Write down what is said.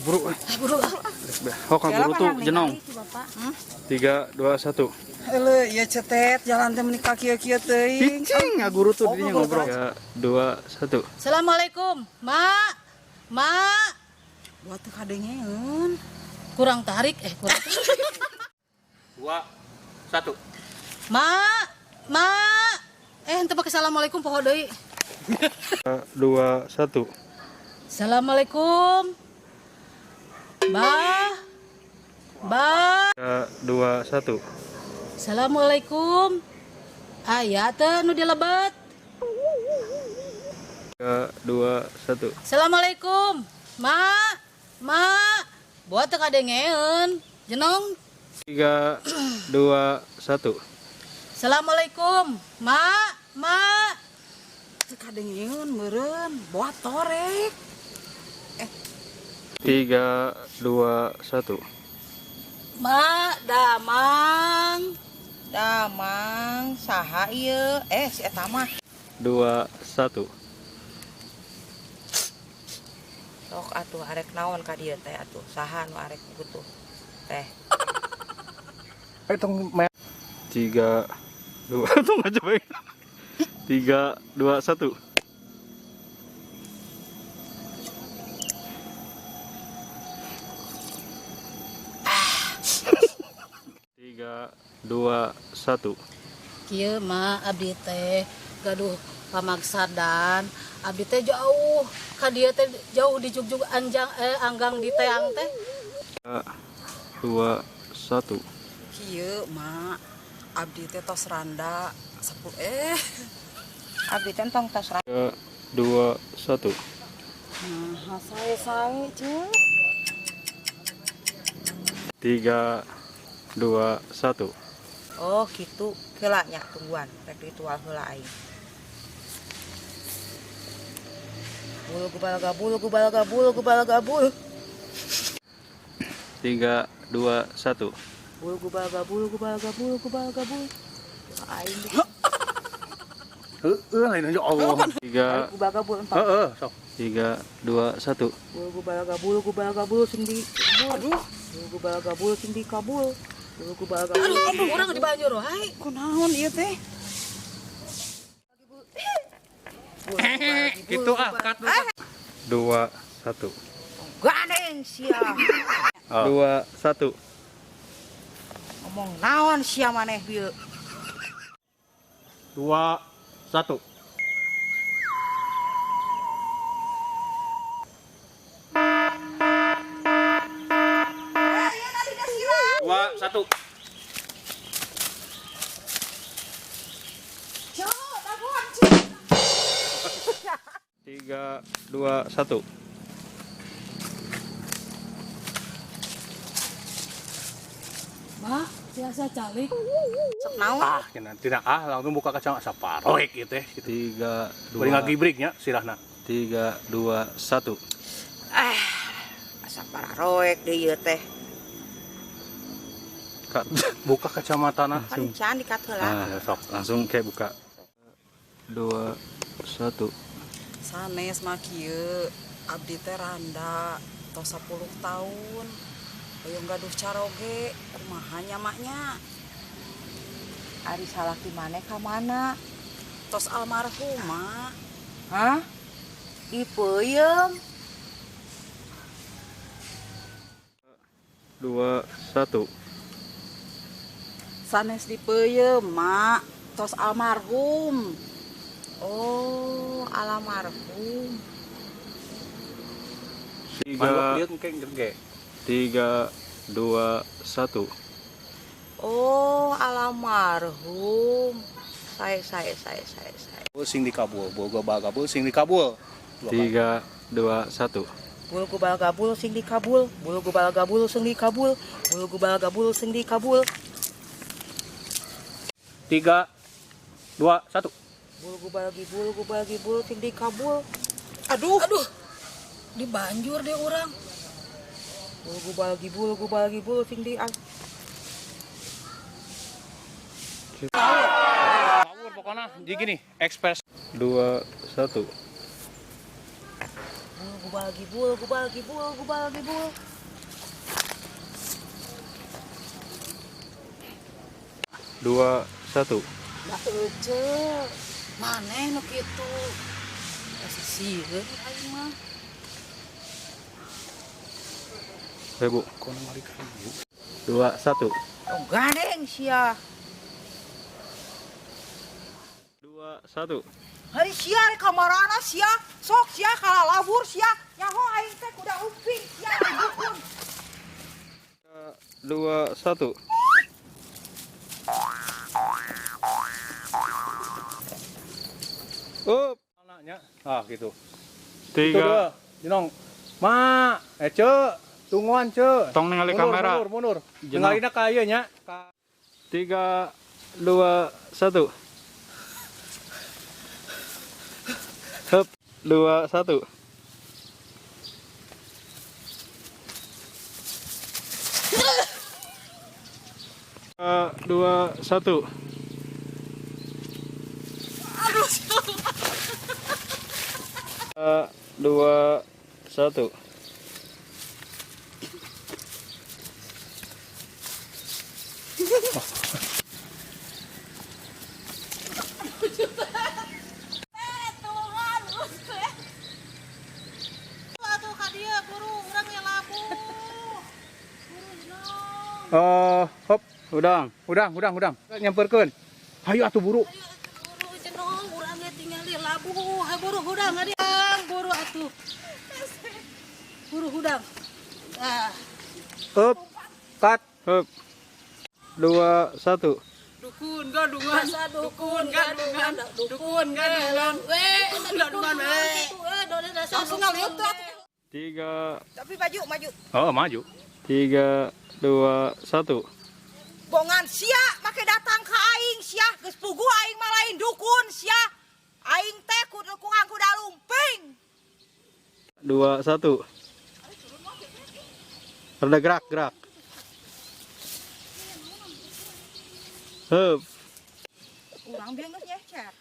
buru. Buru. Hok buru tuh jenong. 3, 2, 1. Halo, ya cetet jalan teh menikah kieu-kieu teuing. Cing, ngaguru tuh dinya ngobrol. 3, 2, 1. Assalamualaikum, Mak. Mak. Buat teu kadengeun. Kurang tarik, kurang. 2, 1. Mak. Henteu pakai assalamualaikum poho deui. 2, 1. Assalamualaikum. Bah. 2, 1. Assalamualaikum. Aya teh nu dilebet. 3, 2, 1. Assalamualaikum. Mak. Buat teu kadengeun. Jenong. 3, 2, 1. Assalamualaikum. Mak. Teu kadengeun meureun, buat torek. 3, 2, 1. Mak, Damang saha ieu? Si eta mah. 2, 1. Sok atuh arek naon ka dieu teh atuh saha nu arek butuh teh 3, 2, tunggu aja baik. 3, 2, 1. Tiga, 2, 1. kieu mah abdi teh gaduh pamaksadan. Abdi teh jauh ka dieu teh jauh di jugjug anggang di teang teh. 2, 1. Kieu mak, abdi teh tos randa 10 abdi teh tong tos 3, 2, 1. Nah, sae-sae ceu. 3, 2, 1. oh kitu heula nya tungguan rek ritual heula aing bulu gubal gabul 3, 2, 1. bulu gubal gabul aing Lain aja Allah. 3, gubal gabul entong sok. 3, 2, 1. bulu gubal gabul sing di kabul bulu gubal gabul sing di kabul bulu gubal gabul Aduh, urang di banjur wae. Kunaon ieu teh? Gitu kat. 2, 1. gandeng sia 2, 1. ngomong naon sia maneh ieu 2, 1. 2, 1. Tiga, 2, 1. Mah, biasa calik. sok naon Tidak langsung buka kacang saparoek gitu teh. 3, 2. Beuring ngagibriknya sirahna. 3, 2, 1. asa pararoek deui ieu teh Buka kacamatana. kan can dikat heula Sok langsung kayak buka. 2, 1. Sanes mah kieu, abdi teh randa tos 10 tahun. Hoyong gaduh caroge, kumaha nya maknya? ari salaki maneh ka mana Tos almarhum mak. hah dipeuyeum 2, 1. Sanes dipeuyeum mak, tos almarhum. oh almarhum 3, 3, 2, 1. oh almarhum saya Sing dikabul, boga bagabul sing dikabul. 3, 2, 1. bulu gubal gabul sing dikabul bulu gubal gabul sing dikabul bulu gubal gabul sing dikabul 3, 2, 1. bulu gubal gibul sing dikabul Aduh. Di banjur deh urang. bulu gubal gibul sing di Power pokoknya jadi gini, ekspres 2, 1. gubal. 2, 1. Lah ece. Maneh nu kitu. Asa sieun aing mah. Bu. 2, 1. Oh, gandeng sia. 2, 1. Hari sia di kamarana sia. Sok sia kala labur sia. Nyaho aing teh kuda uping sia dukun. 2, 1. Anaknya. Ah gitu. 3. Itu dua. Jenong. Ma, ce, tungguan ce. Tong ningali kamera. Mundur. Jenong. Nengalina ka ieu nya. 3, 2, 1. Hup, 2, 1. Dua, 1. Dua, 1. Atuh ka dieu buru urang yang labu. Hop, Udang. nyamperkeun. Hayu atuh buru. Buru cenong urang ge tingali labu. Hai buru hudang ari. Buru atuh. Buru hudang. Ah, Up. Cut. Hup. 2, 1. Dukun gadungan. dukun gadungan. Dukun gadungan. Gadungan we. Langsung ngaliut tuh. 3. Tapi maju. Oh, maju. 3, 2, 1. Bongan sia make datang ka aing sia geus puguh aing mah lain dukun sia. Aing teh kudu kuda lumping. 2, 1. Rada gerak. Hup. Urang bieu geus nyecer.